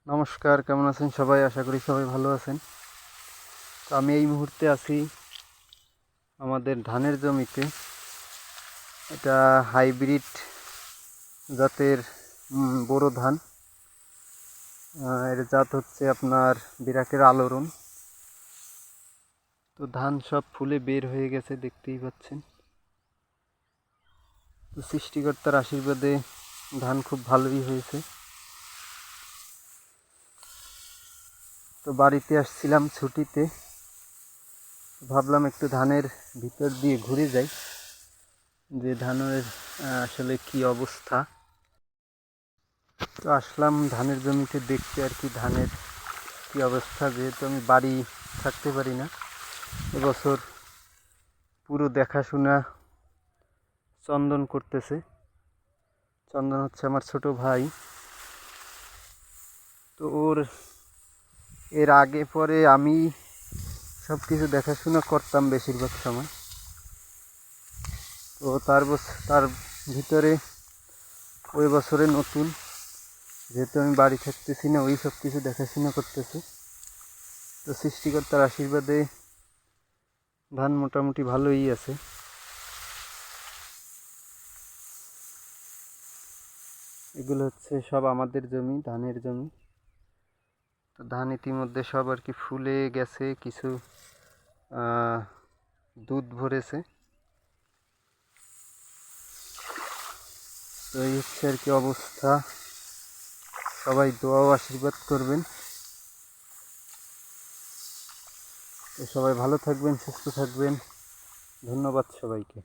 নমস্কার, কেমন আছেন সবাই? আশা করি সবাই ভালো আছেন। তো আমি এই মুহূর্তে আছি আমাদের ধানের জমিতে। এটা হাইব্রিড জাতের বোরো ধান। এর জাত হচ্ছে আপনার বিরাকের আলোড়ন। তো ধান সব ফুলে বের হয়ে গেছে, দেখতেই পাচ্ছেন। তো সৃষ্টিকর্তার আশীর্বাদে ধান খুব ভালোই হয়েছে। তো বাড়িতে আসছিলাম ছুটিতে, ভাবলাম একটু ধানের ভিতর দিয়ে ঘুরে যাই, যে ধানের আসলে কি অবস্থা। তো আসলাম ধানের জমিতে দেখতে আর কি, ধানের কি অবস্থা। যেহেতু আমি বাড়ি থাকতে পারি না এবছর, পুরো দেখাশোনা চন্দন করতেছে। চন্দন হচ্ছে আমার ছোট ভাই। তো এর আগে পরে আমি সব কিছু দেখাশোনা করতাম বেশিরভাগ সময়। তো তার ভিতরে ওই বছরে নতুন, যেহেতু আমি বাড়ি থাকতেছি না, ওই সব কিছু দেখাশোনা করতেছে। তো সৃষ্টিকর্তার আশীর্বাদে ধান মোটামুটি ভালোই আছে। এগুলো হচ্ছে সব আমাদের জমি, ধানের জমি। তো ধান ইতিমধ্যে সব আর কি ফুলে গেছে, কিছু দুধ ভরেছে। তো এই হচ্ছে আর কি অবস্থা। সবাই দোয়া ও আশীর্বাদ করবেন। তো সবাই ভালো থাকবেন, সুস্থ থাকবেন। ধন্যবাদ সবাইকে।